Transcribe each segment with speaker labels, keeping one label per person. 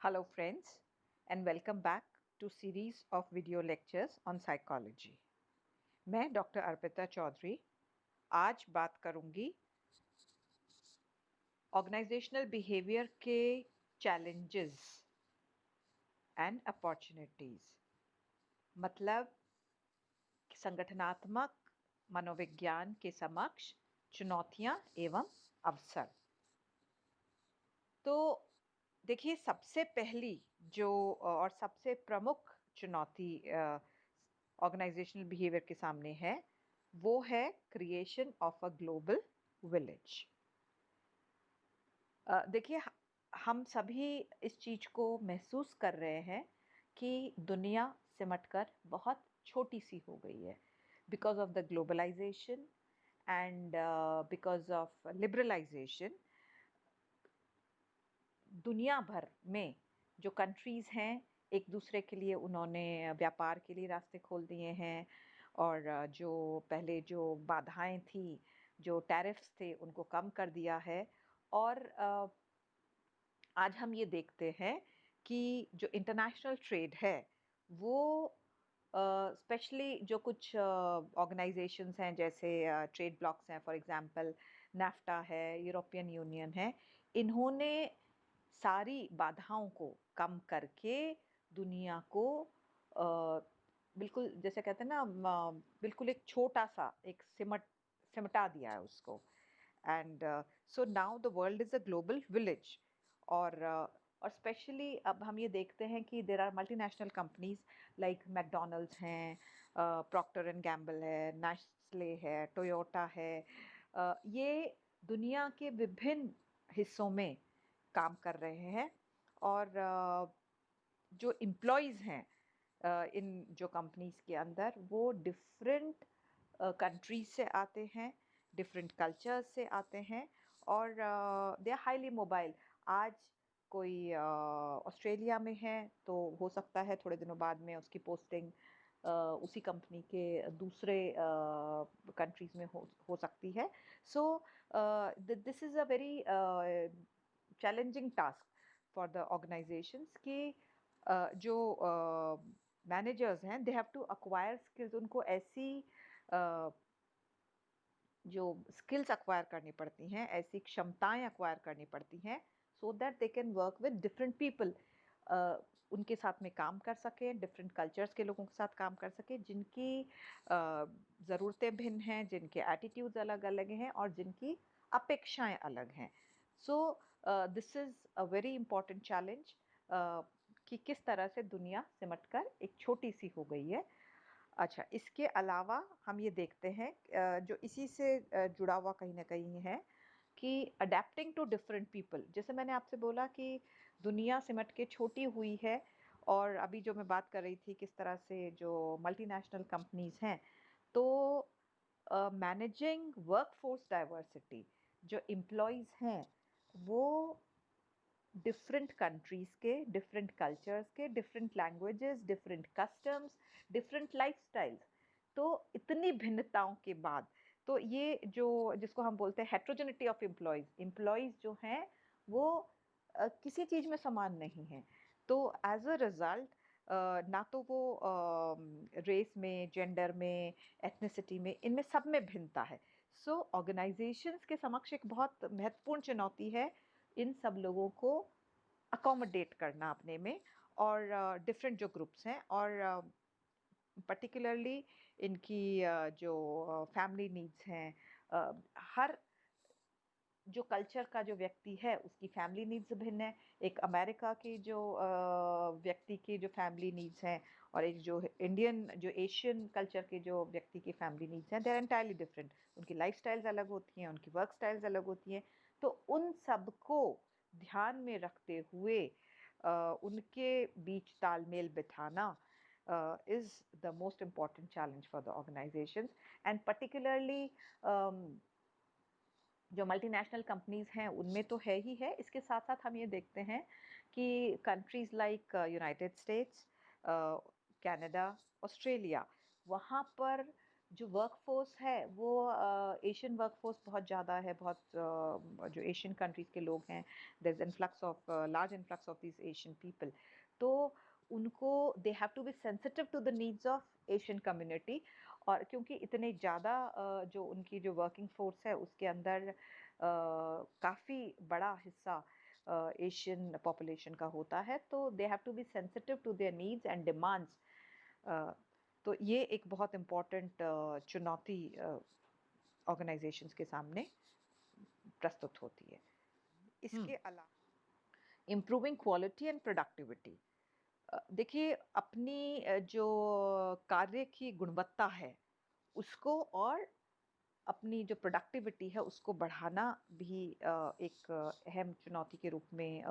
Speaker 1: Hello friends and welcome back to series of video lectures on psychology। मैं doctor Arpita Chaudhary आज बात करूंगी organisational behaviour के चैलेंजेस एंड अपॉर्चुनिटीज। मतलब संगठनात्मक मनोविज्ञान के समक्ष चुनौतियां एवं अवसर। तो देखिए, सबसे पहली जो और सबसे प्रमुख चुनौती ऑर्गेनाइजेशनल बिहेवियर के सामने है वो है creation of a global village. देखिए, हम सभी इस चीज़ को महसूस कर रहे हैं कि दुनिया सिमटकर बहुत छोटी सी हो गई है because of the globalisation and because of liberalisation. दुनिया भर में जो कंट्रीज़ हैं, एक दूसरे के लिए उन्होंने व्यापार के लिए रास्ते खोल दिए हैं और जो पहले जो बाधाएं थी, जो टैरिफ्स थे, उनको कम कर दिया है। और आज हम ये देखते हैं कि जो इंटरनेशनल ट्रेड है वो स्पेशली जो कुछ ऑर्गेनाइजेशंस हैं, जैसे ट्रेड ब्लॉक्स हैं, फॉर एग्जांपल नाफ्टा है, यूरोपियन यूनियन है, इन्होंने सारी बाधाओं को कम करके दुनिया को बिल्कुल जैसे कहते हैं ना, बिल्कुल एक छोटा सा एक सिमटा दिया है उसको। And so now the world is a global village. और स्पेशली अब हम ये देखते हैं कि there are multinational companies like McDonald's हैं, प्रॉक्टर एंड गैम्बल है, नेस्ले है, टोयोटा है। ये दुनिया के विभिन्न हिस्सों में काम कर रहे हैं। और जो एम्प्लॉयज़ हैं इन जो कंपनीज़ के अंदर, वो डिफरेंट कंट्रीज से आते हैं, डिफरेंट कल्चर्स से आते हैं और दे आर हाईली मोबाइल। आज कोई ऑस्ट्रेलिया में है तो हो सकता है थोड़े दिनों बाद में उसकी पोस्टिंग उसी कंपनी के दूसरे कंट्रीज़ में हो सकती है। So this is a very challenging task for the organisations कि जो मैनेजर्स हैं, they have to acquire skills. उनको ऐसी जो स्किल्स अक्वायर करनी पड़ती हैं, ऐसी क्षमताएं अक्वायर करनी पड़ती हैं, so that they can work with different people. उनके साथ में काम कर सकें, डिफरेंट कल्चर्स के लोगों के साथ काम कर सकें, जिनकी ज़रूरतें भिन्न हैं, जिनके एटीट्यूड्स अलग अलग हैं और जिनकी अपेक्षाएं अलग हैं। So this is a very important challenge कि किस तरह से दुनिया सिमटकर एक छोटी सी हो गई है। अच्छा, इसके अलावा हम ये देखते हैं जो इसी से जुड़ा हुआ कहीं न कहीं है कि अडैप्टिंग टू डिफरेंट पीपल। जैसे मैंने आपसे बोला कि दुनिया सिमट के छोटी हुई है और अभी जो मैं बात कर रही थी किस तरह से जो मल्टीनेशनल कंपनीज़ हैं, तो मैनेजिंग वर्कफोर्स डाइवर्सिटी, जो एम्प्लॉइज़ हैं, वो डिफरेंट कंट्रीज़ के, डिफरेंट कल्चर्स के, different languages, different customs, different lifestyles. तो इतनी भिन्नताओं के बाद तो ये जो जिसको हम बोलते हैं हेट्रोजेनिटी ऑफ एम्प्लॉइज़ जो हैं वो किसी चीज़ में समान नहीं हैं। तो एज़ अ रिज़ल्ट ना तो वो रेस में, जेंडर में, एथनिसिटी में, इनमें सब में भिन्नता है। सो ऑर्गेनाइजेशंस के समक्ष एक बहुत महत्वपूर्ण चुनौती है इन सब लोगों को अकोमोडेट करना अपने में। और डिफरेंट जो ग्रुप्स हैं और पर्टिकुलरली इनकी जो फैमिली नीड्स हैं, हर जो कल्चर का जो व्यक्ति है उसकी फैमिली नीड्स भिन्न है। एक अमेरिका की जो व्यक्ति की जो फैमिली नीड्स हैं और एक जो इंडियन जो एशियन कल्चर के जो व्यक्ति की फैमिली नीड्स हैं, दे आर एंटायरली डिफरेंट। उनकी लाइफ स्टाइल्स अलग होती हैं, उनकी वर्क स्टाइल्स अलग होती हैं। तो उन सब को ध्यान में रखते हुए उनके बीच तालमेल बिठाना is the most important challenge for the organizations and particularly जो मल्टीनेशनल कंपनीज़ हैं उनमें तो है ही है। इसके साथ-साथ हम ये देखते हैं कि countries like United states, Canada, Australia, वहाँ पर जो वर्कफ़ोर्स है वो एशियन वर्कफ़ोर्स बहुत ज़्यादा है, बहुत जो एशियन कंट्रीज़ के लोग हैं, there is influx of large influx of these Asian people. तो उनको they have to be sensitive to the needs of Asian community, और क्योंकि इतने ज़्यादा जो उनकी जो वर्किंग फ़ोर्स है उसके अंदर काफ़ी बड़ा हिस्सा एशियन पॉपुलेशन का होता है, तो they have to be sensitive to their needs and demands. Uh, तो ये एक बहुत इम्पोर्टेंट चुनौती ऑर्गेनाइजेशंस के सामने प्रस्तुत होती है।
Speaker 2: हुँ,
Speaker 1: इसके अलावा इम्प्रूविंग क्वालिटी एंड प्रोडक्टिविटी। देखिए, अपनी जो कार्य की गुणवत्ता है उसको, और अपनी जो प्रोडक्टिविटी है उसको बढ़ाना भी एक अहम चुनौती के रूप में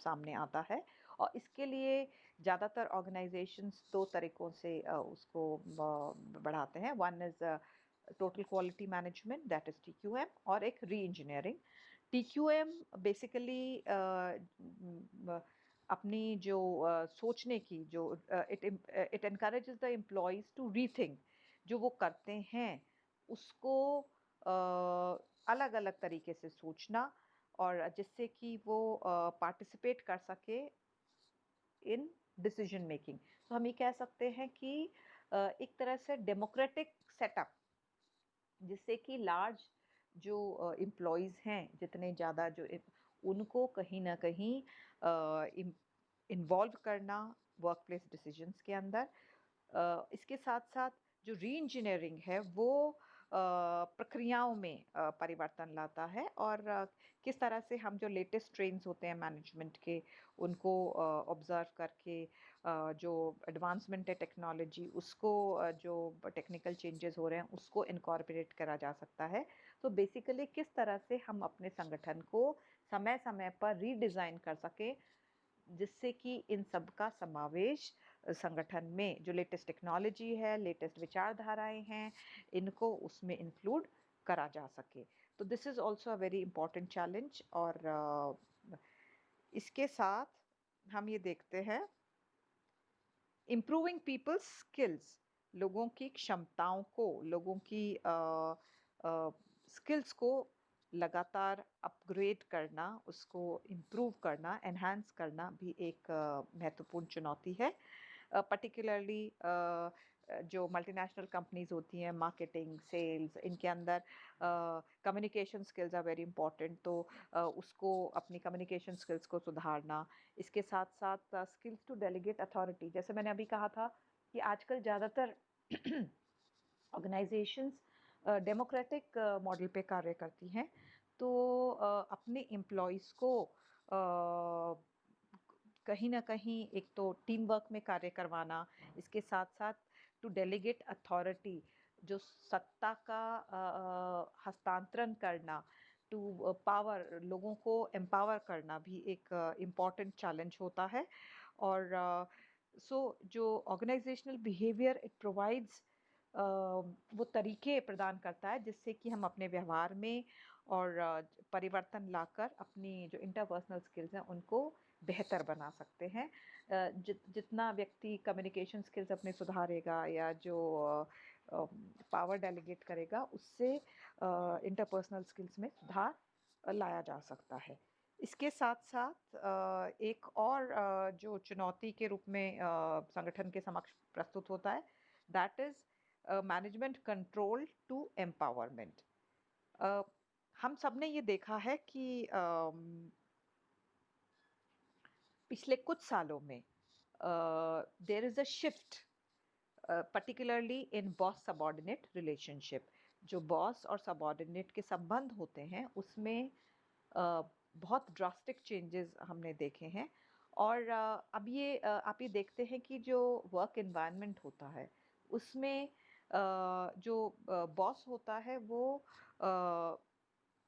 Speaker 1: सामने आता है। और इसके लिए ज़्यादातर ऑर्गेनाइजेशंस 2 तरीकों से उसको बढ़ाते हैं। One is total quality management, that is TQM, और एक री-इंजीनियरिंग। टीक्यूएम बेसिकली अपनी जो सोचने की जो it encourages the employees to rethink, जो वो करते हैं उसको अलग-अलग तरीके से सोचना, और जिससे कि वो पार्टिसिपेट कर सके इन डिसीजन मेकिंग। तो हम ये कह सकते हैं कि एक तरह से डेमोक्रेटिक सेटअप, जिससे कि लार्ज जो एम्प्लॉइज़ हैं, जितने ज़्यादा जो उनको कहीं न कहीं इन्वॉल्व करना वर्कप्लेस डिसीजंस के अंदर। इसके साथ-साथ जो री-इंजीनियरिंग है वो प्रक्रियाओं में परिवर्तन लाता है, और किस तरह से हम जो लेटेस्ट ट्रेंड्स होते हैं मैनेजमेंट के उनको ऑब्ज़र्व करके जो एडवांसमेंट है टेक्नोलॉजी उसको जो टेक्निकल चेंजेस हो रहे हैं उसको इनकॉर्पोरेट करा जा सकता है। तो बेसिकली किस तरह से हम अपने संगठन को समय-समय पर रीडिज़ाइन कर सकें, जिससे कि इन सब का समावेश संगठन में जो लेटेस्ट टेक्नोलॉजी है, लेटेस्ट विचारधाराएँ हैं, इनको उसमें इंक्लूड करा जा सके। तो this is also a very important challenge. और इसके साथ हम ये देखते हैं इम्प्रूविंग पीपल्स स्किल्स, लोगों की क्षमताओं को, लोगों की स्किल्स को लगातार अपग्रेड करना, उसको इम्प्रूव करना, एनहांस करना भी एक महत्वपूर्ण चुनौती है। पर्टिकुलरली जो मल्टीनेशनल कंपनीज होती हैं, मार्केटिंग, सेल्स, इनके अंदर communication skills are very important. तो उसको अपनी कम्युनिकेशन स्किल्स को सुधारना, इसके साथ-साथ स्किल्स टू डेलीगेट अथॉरिटी, जैसे मैंने अभी कहा था कि आजकल ज़्यादातर ऑर्गेनाइजेशंस डेमोक्रेटिक मॉडल पे कार्य करती हैं। तो अपने एम्प्लॉइज़ को कहीं न कहीं एक तो टीम वर्क में कार्य करवाना, इसके साथ-साथ टू डेलीगेट अथॉरिटी, जो सत्ता का हस्तांतरण करना, टू पावर, लोगों को एम्पावर करना भी एक इम्पॉर्टेंट चैलेंज होता है। और जो ऑर्गेनाइजेशनल बिहेवियर इट प्रोवाइड्स, वो तरीके प्रदान करता है जिससे कि हम अपने व्यवहार में और परिवर्तन लाकर अपनी जो इंटरपर्सनल स्किल्स हैं उनको बेहतर बना सकते हैं। जितना व्यक्ति कम्युनिकेशन स्किल्स अपने सुधारेगा या जो पावर डेलीगेट करेगा, उससे इंटरपर्सनल स्किल्स में सुधार लाया जा सकता है। इसके साथ-साथ एक और जो चुनौती के रूप में संगठन के समक्ष प्रस्तुत होता है, that is management control to empowerment. Uh, हम सबने ये देखा है कि पिछले कुछ सालों में there is a shift, particularly in boss subordinate relationship. जो बॉस और सबॉर्डिनेट के संबंध होते हैं उसमें अ, बहुत ड्रास्टिक चेंजेस हमने देखे हैं। और अब ये आप ये देखते हैं कि जो वर्क एनवायरनमेंट होता है उसमें जो बॉस होता है वो अ,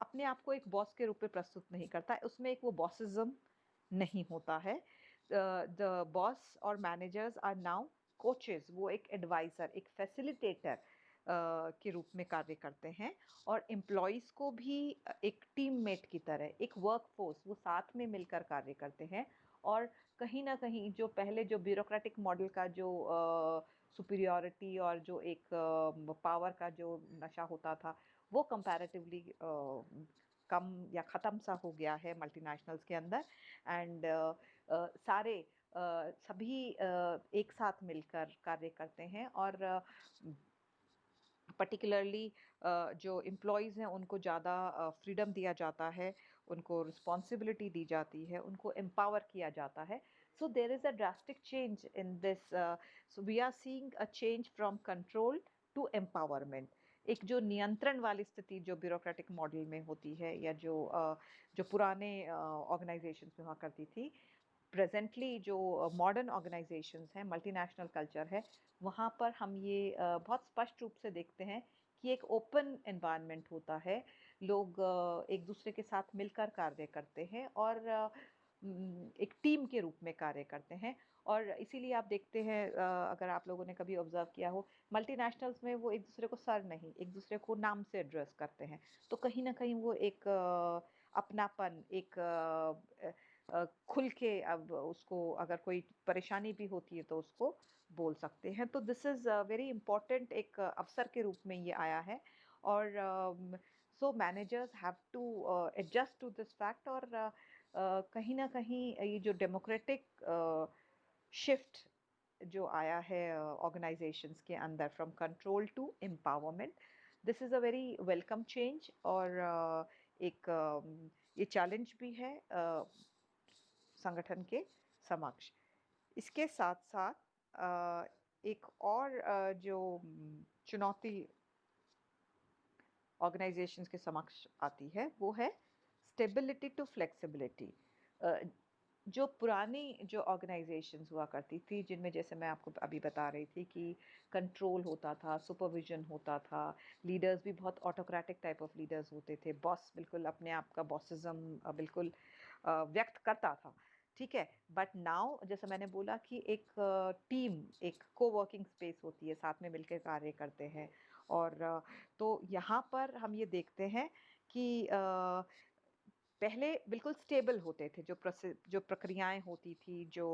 Speaker 1: अपने आप को एक बॉस के रूप में प्रस्तुत नहीं करता है, उसमें एक वो बॉसिज़्म नहीं होता है। द बॉस और मैनेजर्स आर नाउ कोचेज़, वो एक एडवाइज़र, एक फैसिलिटेटर के रूप में कार्य करते हैं, और एम्प्लॉइज़ को भी एक टीममेट की तरह, एक वर्कफ़ोर्स, वो साथ में मिलकर कार्य करते हैं। और कहीं न कहीं जो पहले जो ब्यूरोक्रेटिक मॉडल का जो सुपीरियॉरिटी और जो एक पावर का जो नशा होता था, वो कंपैरेटिवली कम या ख़त्म सा हो गया है मल्टीनेशनल्स के अंदर। एंड सारे सभी एक साथ मिलकर कार्य करते हैं और पर्टिकुलरली जो एम्प्लॉइज़ हैं उनको ज़्यादा फ्रीडम दिया जाता है, उनको रिस्पॉन्सिबिलिटी दी जाती है, उनको एम्पावर किया जाता है। So there is a drastic change in this, so we are seeing a change from control to empowerment. एक जो नियंत्रण वाली स्थिति जो ब्यूरोक्रेटिक मॉडल में होती है या जो पुराने ऑर्गेनाइज़ेशंस में हुआ करती थी, प्रेजेंटली जो मॉडर्न ऑर्गेनाइजेशंस हैं, मल्टीनेशनल कल्चर है, वहाँ पर हम ये बहुत स्पष्ट रूप से देखते हैं कि एक ओपन एनवायरनमेंट होता है। लोग एक दूसरे के साथ मिलकर कार्य करते हैं और एक टीम के रूप में कार्य करते हैं। और इसीलिए आप देखते हैं, अगर आप लोगों ने कभी ऑब्जर्व किया हो, मल्टीनेशनल्स में वो एक दूसरे को सर नहीं, एक दूसरे को नाम से एड्रेस करते हैं। तो कहीं ना कहीं वो एक अपनापन, एक खुल के अब उसको अगर कोई परेशानी भी होती है तो उसको बोल सकते हैं। तो दिस इज़ वेरी इम्पोर्टेंट, एक अवसर के रूप में ये आया है। और so managers have to adjust to this fact. और कहीं ना कहीं ये जो डेमोक्रेटिक शिफ्ट जो आया है ऑर्गेनाइजेशंस के अंदर from control to empowerment, this is a very welcome change. और एक ये चैलेंज भी है संगठन के समक्ष। इसके साथ-साथ एक और जो चुनौती ऑर्गेनाइजेशंस के समक्ष आती है, वो है स्टेबिलिटी टू फ्लेक्सिबिलिटी। अ, जो पुरानी जो ऑर्गेनाइजेशंस हुआ करती थी, जिनमें जैसे मैं आपको अभी बता रही थी कि कंट्रोल होता था, सुपरविजन होता था, लीडर्स भी बहुत ऑटोक्रेटिक टाइप ऑफ लीडर्स होते थे, बॉस बिल्कुल अपने आप का बॉसिज्म बिल्कुल व्यक्त करता था, ठीक है। बट नाउ जैसे मैंने बोला कि एक टीम, एक कोवर्किंग स्पेस होती है, साथ में मिलकर कार्य करते हैं। और तो यहाँ पर हम ये देखते हैं कि पहले बिल्कुल स्टेबल होते थे, जो प्रक्रियाएं होती थी, जो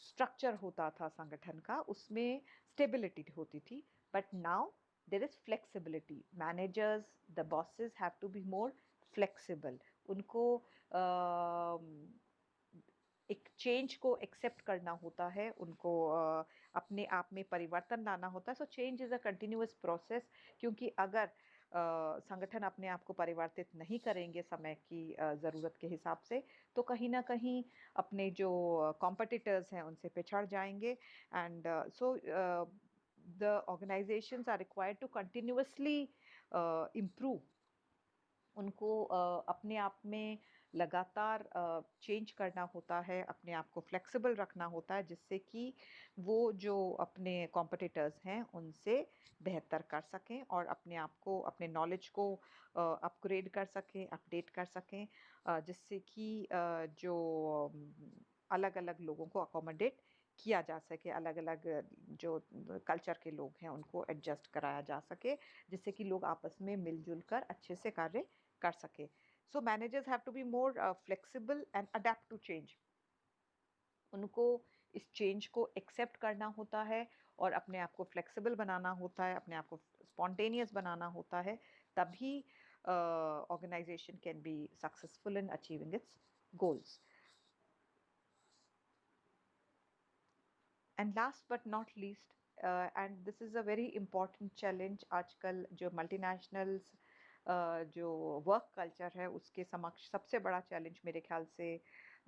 Speaker 1: स्ट्रक्चर होता था संगठन का, उसमें स्टेबिलिटी होती थी। But now there is flexibility. Managers, the bosses have to be more flexible. उनको एक चेंज को एक्सेप्ट करना होता है, उनको अपने आप में परिवर्तन लाना होता है। So change is a continuous process, क्योंकि अगर संगठन अपने आप को परिवर्तित नहीं करेंगे समय की ज़रूरत के हिसाब से, तो कहीं ना कहीं अपने जो कॉम्पिटिटर्स हैं उनसे पिछड़ जाएंगे। And so the organisations are required to continuously improve. उनको अपने आप में लगातार चेंज करना होता है, अपने आप को फ्लेक्सिबल रखना होता है, जिससे कि वो जो अपने कॉम्पिटिटर्स हैं उनसे बेहतर कर सकें और अपने आप को, अपने नॉलेज को अपग्रेड कर सकें, अपडेट कर सकें, जिससे कि जो अलग-अलग लोगों को अकोमोडेट किया जा सके, अलग-अलग जो कल्चर के लोग हैं उनको एडजस्ट कराया जा सके, जिससे कि लोग आपस में मिलजुल कर अच्छे से कार्य कर सके। So managers have to be more flexible and adept to change. उनको इस चेंज को एक्सेप्ट करना होता है और अपने आप को फ्लेक्सिबल बनाना होता है, अपने आप को स्पॉन्टेनियस बनाना होता है। तभी organisation can be successful in achieving its goals. And last but not least, and this is a very important challenge आजकल जो मल्टीनेशनल्स जो वर्क कल्चर है उसके समक्ष सबसे बड़ा चैलेंज मेरे ख्याल से,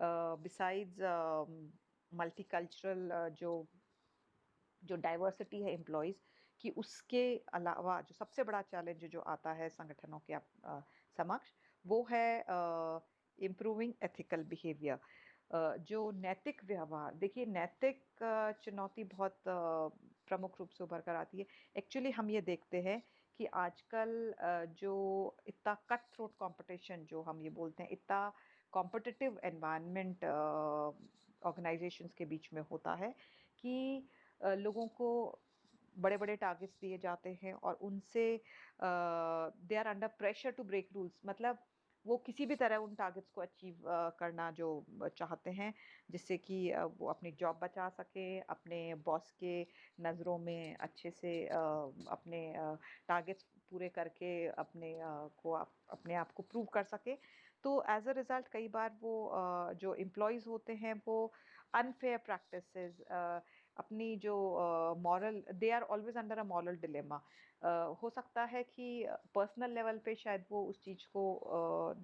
Speaker 1: बिसाइड्स मल्टीकल्चरल जो डाइवर्सिटी है एम्प्लॉयज़ की, उसके अलावा जो सबसे बड़ा चैलेंज जो आता है संगठनों के समक्ष, वो है इम्प्रूविंग एथिकल बिहेवियर। जो नैतिक व्यवहार, देखिए नैतिक चुनौती बहुत प्रमुख रूप से उभर कर आती है। एक्चुअली हम ये देखते हैं कि आजकल जो इतना कट थ्रोट कंपटीशन जो हम ये बोलते हैं, इतना कॉम्पिटिटिव एनवायरनमेंट ऑर्गेनाइजेशंस के बीच में होता है कि लोगों को बड़े-बड़े टारगेट्स दिए जाते हैं और उनसे they are under pressure to break rules. मतलब वो किसी भी तरह उन टारगेट्स को अचीव करना जो चाहते हैं, जिससे कि वो अपनी जॉब बचा सकें, अपने बॉस के नज़रों में अच्छे से अपने टारगेट्स पूरे करके अपने आप को प्रूव कर सकें। तो एज़ अ रिज़ल्ट कई बार वो जो एम्प्लॉइज़ होते हैं वो अनफेयर प्रैक्टिसेस अपनी जो moral they are always under a moral dilemma. हो सकता है कि पर्सनल लेवल पे शायद वो उस चीज़ को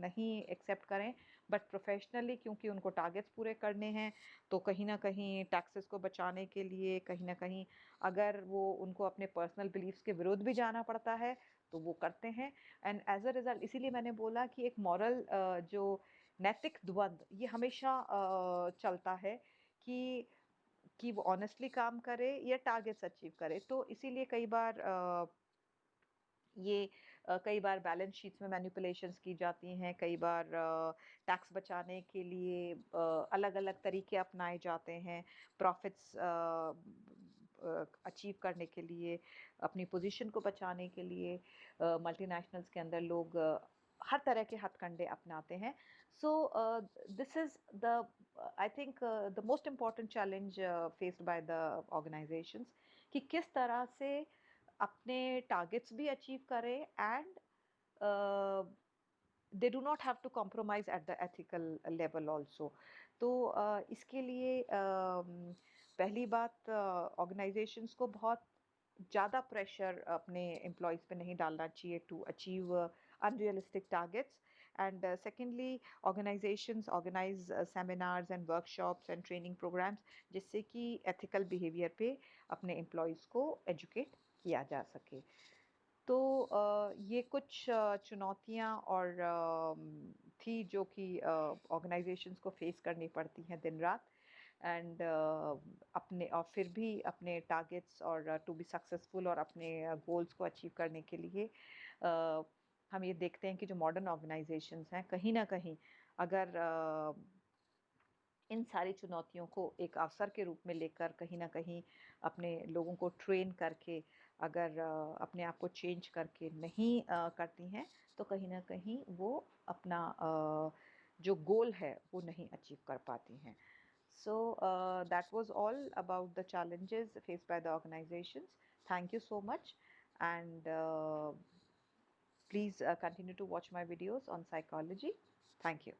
Speaker 1: नहीं एक्सेप्ट करें, बट प्रोफेशनली क्योंकि उनको टारगेट्स पूरे करने हैं, तो कहीं न कहीं टैक्सेस को बचाने के लिए कहीं न कहीं अगर वो उनको अपने पर्सनल बिलीफ्स के विरुद्ध भी जाना पड़ता है, तो वो करते हैं। एंड एज़ अ रिज़ल्ट इसीलिए मैंने बोला कि एक मॉरल जो नैतिक द्वंद ये हमेशा चलता है कि वो ऑनेस्टली काम करे या टारगेट्स अचीव करे। तो इसीलिए कई बार बैलेंस शीट्स में मैनिपुलेशंस की जाती हैं, कई बार टैक्स बचाने के लिए अलग-अलग तरीके अपनाए जाते हैं, प्रॉफिट्स अचीव करने के लिए, अपनी पोजीशन को बचाने के लिए मल्टीनेशनल्स के अंदर लोग हर तरह के हथकंडे अपनाते हैं। So this is the I think the most important challenge faced by the organisations कि किस तरह से अपने टारगेट्स भी अचीव करें and they do not have to compromise at the ethical level also. तो इसके लिए पहली बात ऑर्गेनाइजेशंस को बहुत ज़्यादा प्रेशर अपने एम्प्लॉयज़ पे नहीं डालना चाहिए to achieve unrealistic targets. And secondly organisations organise seminars and workshops and training programmes जिससे कि एथिकल बिहेवियर पे अपने एम्प्लॉयज़ को एजुकेट किया जा सके। तो ये कुछ चुनौतियाँ और थी जो कि ऑर्गेनाइजेशंस को फेस करनी पड़ती हैं दिन-रात एंड अपने और फिर भी अपने टारगेट्स और टू बी सक्सेसफुल और अपने गोल्स को अचीव करने के लिए अ, हम ये देखते हैं कि जो मॉडर्न ऑर्गेनाइजेशंस हैं कहीं न कहीं अगर इन सारी चुनौतियों को एक अवसर के रूप में लेकर कहीं न कहीं अपने लोगों को ट्रेन करके अगर अपने आप को चेंज करके नहीं करती हैं, तो कहीं न कहीं वो अपना जो गोल है, वो नहीं अचीव कर पाती हैं। So that was all about the challenges faced by the organizations. Thank you so much, and please continue to watch my videos on psychology. Thank you.